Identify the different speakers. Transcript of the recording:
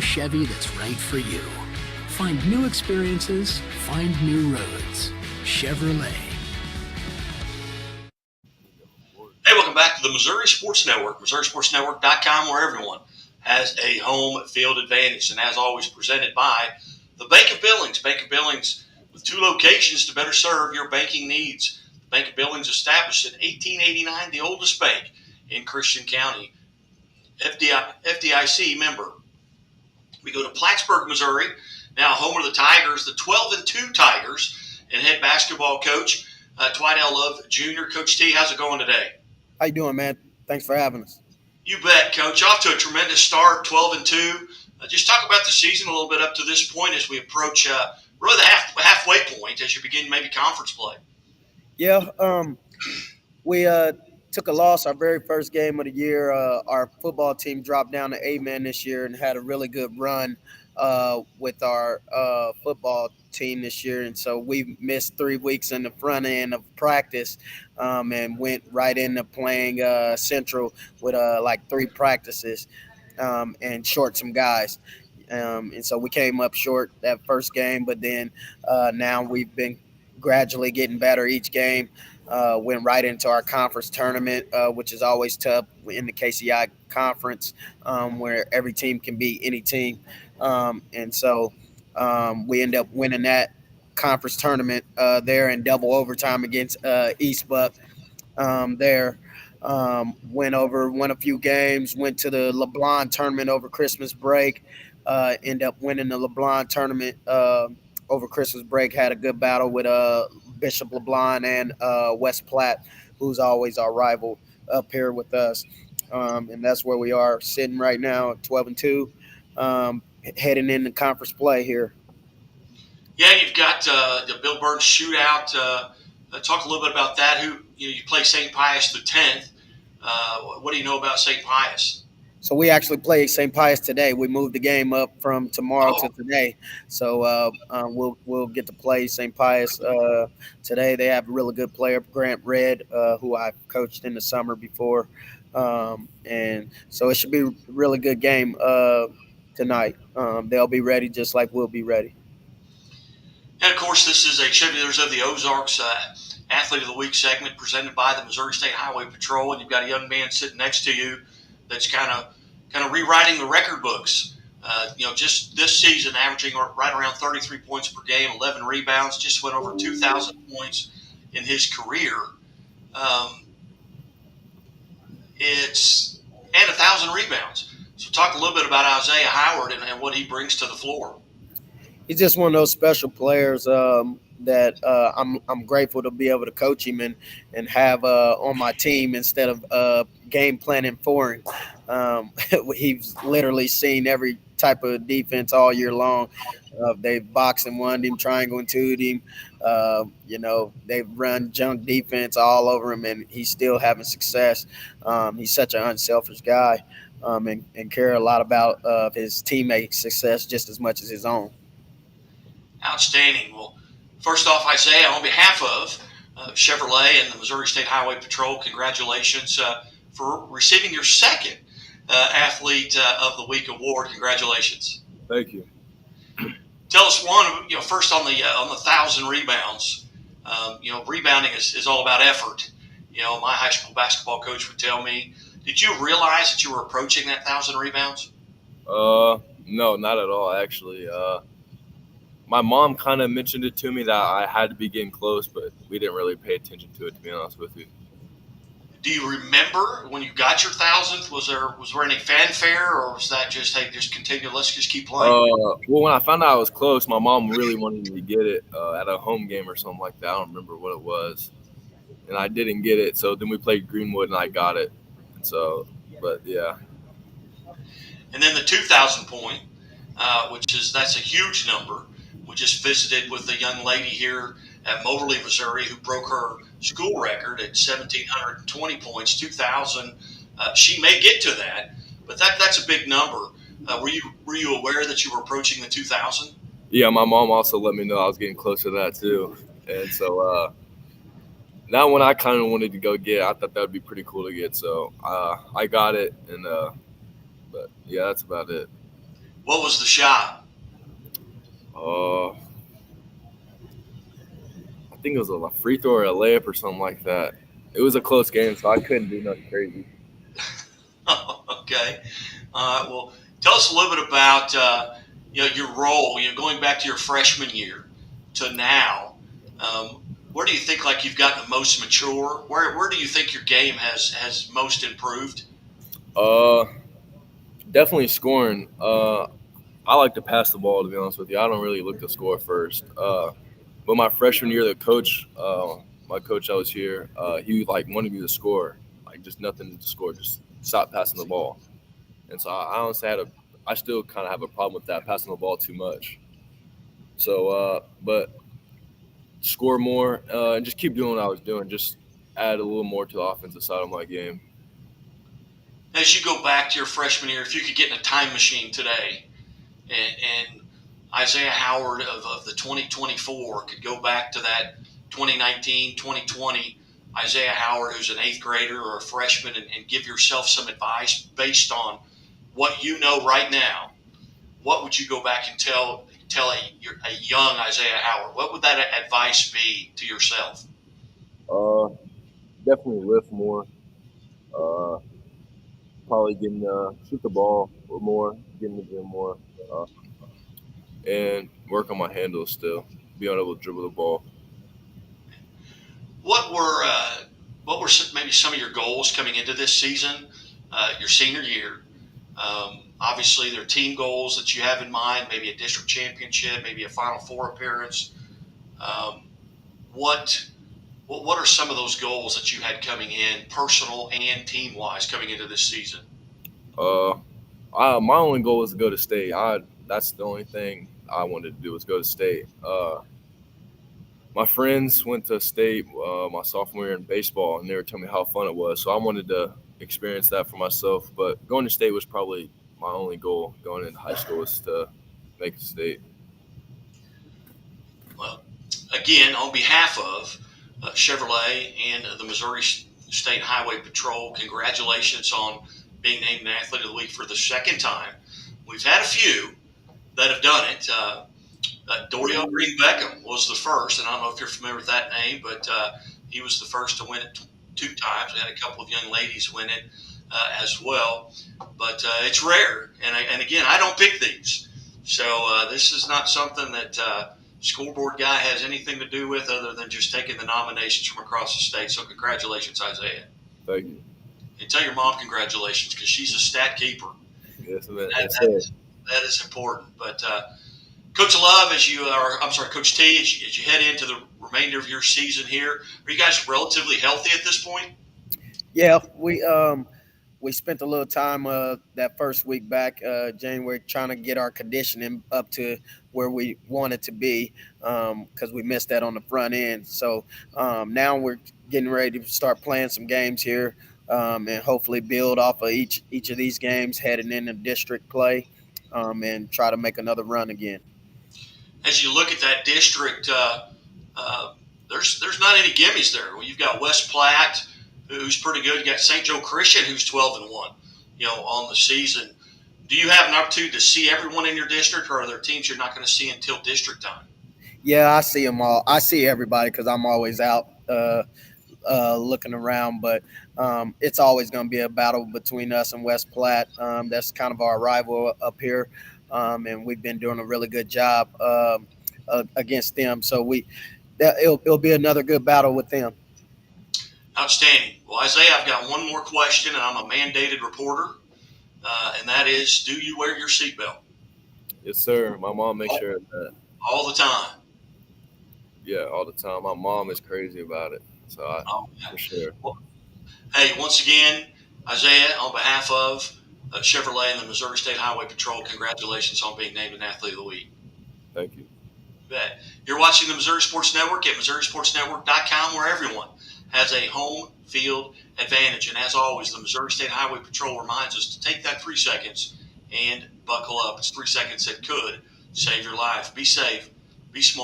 Speaker 1: Chevy that's right for you. Find new experiences, find new roads. Chevrolet.
Speaker 2: Hey, welcome back to the Missouri Sports Network, MissouriSportsNetwork.com, where everyone has a home field advantage. And as always, presented by the Bank of Billings. Bank of Billings with 2 locations to better serve your banking needs. The Bank of Billings, established in 1889, the oldest bank in Christian County. FDIC member. We go to Plattsburg, Missouri, now home of the Tigers, the 12-2 Tigers, and head basketball coach, Dwight L. Love Jr. Coach T, how's it going today?
Speaker 3: How you doing, man? Thanks for having us.
Speaker 2: You bet, Coach. Off to a tremendous start, 12-2. Just talk about the season a little bit up to this point as we approach really the halfway point as you begin maybe conference play.
Speaker 3: Yeah, we took a loss our very first game of the year. Our football team dropped down to 8-man this year and had a really good run with our football team this year. And so we missed 3 weeks in the front end of practice and went right into playing Central with like 3 practices and short some guys. And so we came up short that first game, but then now we've been gradually getting better each game. Went right into our conference tournament, which is always tough in the KCI conference, where every team can beat any team. And so we end up winning that conference tournament there in double overtime against East Buck there. Won a few games, went to the LeBlanc tournament over Christmas break, end up winning the LeBlanc tournament over Christmas break, had a good battle with Bishop LeBlanc and West Platte, who's always our rival up here with us. And that's where we are sitting right now at 12-2, heading into conference play here.
Speaker 2: Yeah, you've got the Bill Burns shootout. Talk a little bit about that. You play St. Pius the 10th. What do you know about St. Pius?
Speaker 3: So we actually play St. Pius today. We moved the game up from tomorrow to today. So we'll get to play St. Pius today. They have a really good player, Grant Red, who I coached in the summer before. And so it should be a really good game tonight. They'll be ready just like we'll be ready.
Speaker 2: And, of course, this is a Chevy Dealers of the Ozarks Athlete of the Week segment presented by the Missouri State Highway Patrol. And you've got a young man sitting next to you that's kind of rewriting the record books. Just this season averaging right around 33 points per game, 11 rebounds, just went over 2,000 points in his career. And 1,000 rebounds. So talk a little bit about Isaiah Howrd and what he brings to the floor.
Speaker 3: He's just one of those special players that I'm grateful to be able to coach him and have on my team instead of game planning for him. He's literally seen every type of defense all year long. They've boxed and won him, triangle and two'd him. They've run junk defense all over him, and he's still having success. He's such an unselfish guy and care a lot about his teammates' success just as much as his own.
Speaker 2: Outstanding. Well, first off, Isaiah, on behalf of Chevrolet and the Missouri State Highway Patrol, congratulations for receiving your second Athlete of the Week award. Congratulations.
Speaker 4: Thank you.
Speaker 2: Tell us first on the 1,000 rebounds. Rebounding is all about effort. My high school basketball coach would tell me. Did you realize that you were approaching that 1,000 rebounds?
Speaker 4: No, not at all. Actually, my mom kind of mentioned it to me that I had to be getting close, but we didn't really pay attention to it, to be honest with you.
Speaker 2: Do you remember when you got your 1,000th? Was there any fanfare, or was that just, hey, just continue, let's just keep playing?
Speaker 4: Well, when I found out I was close, my mom really wanted me to get it at a home game or something like that. I don't remember what it was, and I didn't get it. So then we played Greenwood, and I got it. So, but yeah.
Speaker 2: And then the 2,000 point, that's a huge number. We just visited with a young lady here at Moberly, Missouri, who broke her school record at 1,720 points, 2,000. She may get to that, but that's a big number. Were you aware that you were approaching the 2,000?
Speaker 4: Yeah, my mom also let me know I was getting close to that too, and so that one I kind of wanted to go get. I thought that would be pretty cool to get, so I got it, and but yeah, that's about it.
Speaker 2: What was the shot?
Speaker 4: Uh, I think it was a free throw or a layup or something like that. It was a close game, so I couldn't do nothing crazy.
Speaker 2: Okay. Well, tell us a little bit about your role. Going back to your freshman year to now. Where do you think you've gotten the most mature? Where do you think your game has most improved?
Speaker 4: Uh, Definitely scoring. I like to pass the ball, to be honest with you. I don't really look to score first. But my freshman year, my coach I was here, he wanted me to score, like just nothing to score, just stop passing the ball. And so I honestly I still kind of have a problem with that, passing the ball too much. So, but score more and just keep doing what I was doing, just add a little more to the offensive side of my game.
Speaker 2: As you go back to your freshman year, if you could get in a time machine today, and Isaiah Howrd of the 2024 could go back to that 2019, 2020 Isaiah Howrd, who's an eighth grader or a freshman, and give yourself some advice based on what you know right now, what would you go back and tell a young Isaiah Howrd? What would that advice be to yourself?
Speaker 4: Uh, Definitely lift more. Uh, Probably getting shoot the ball more, get in the gym more, uh, and work on my handles still. Being able to dribble the ball.
Speaker 2: What were maybe some of your goals coming into this season, your senior year? Obviously, there are team goals that you have in mind, maybe a district championship, maybe a Final Four appearance. Um, what what are some of those goals that you had coming in, personal and team wise, coming into this season?
Speaker 4: Uh, my only goal was to go to state. That's the only thing I wanted to do was go to state. My friends went to state my sophomore year in baseball, and they were telling me how fun it was. So I wanted to experience that for myself. But going to state was probably my only goal going into high school was to make a state.
Speaker 2: Well, again, on behalf of Chevrolet and the Missouri State Highway Patrol, congratulations on being named an Athlete of the Week for the second time. We've had a few that have done it. Dorial Green Beckham was the first, and I don't know if you're familiar with that name, but he was the first to win it two times. We had a couple of young ladies win it as well, but it's rare. And again, I don't pick these, so this is not something that scoreboard guy has anything to do with other than just taking the nominations from across the state. So congratulations, Isaiah.
Speaker 4: Thank you.
Speaker 2: And tell your mom congratulations because she's a stat keeper.
Speaker 4: Yes,
Speaker 2: That is important. But Coach Love, Coach T, as you head into the remainder of your season here, are you guys relatively healthy at this point?
Speaker 3: Yeah, we spent a little time that first week back January trying to get our conditioning up to where we want it to be because we missed that on the front end. So now we're getting ready to start playing some games here and hopefully build off of each of these games heading into district play and try to make another run again.
Speaker 2: As you look at that district, there's not any gimmies there. Well, you've got West Platte, who's pretty good. You got St. Joe Christian, who's 12-1, on the season. Do you have an opportunity to see everyone in your district, or are there teams you're not going to see until district time?
Speaker 3: Yeah, I see them all. I see everybody because I'm always out looking around. But it's always going to be a battle between us and West Platte. That's kind of our rival up here, and we've been doing a really good job against them. So it'll be another good battle with them.
Speaker 2: Outstanding. Well, Isaiah, I've got one more question, and I'm a mandated reporter, and that is, do you wear your seatbelt?
Speaker 4: Yes, sir. My mom makes sure of that.
Speaker 2: All the time?
Speaker 4: Yeah, all the time. My mom is crazy about it. So for sure.
Speaker 2: Well, hey, once again, Isaiah, on behalf of Chevrolet and the Missouri State Highway Patrol, congratulations on being named an Athlete of the Week.
Speaker 4: Thank you.
Speaker 2: Bet. You're watching the Missouri Sports Network at MissouriSportsNetwork.com, where everyone has a home field advantage. And as always, the Missouri State Highway Patrol reminds us to take that 3 seconds and buckle up. It's 3 seconds that could save your life. Be safe. Be smart.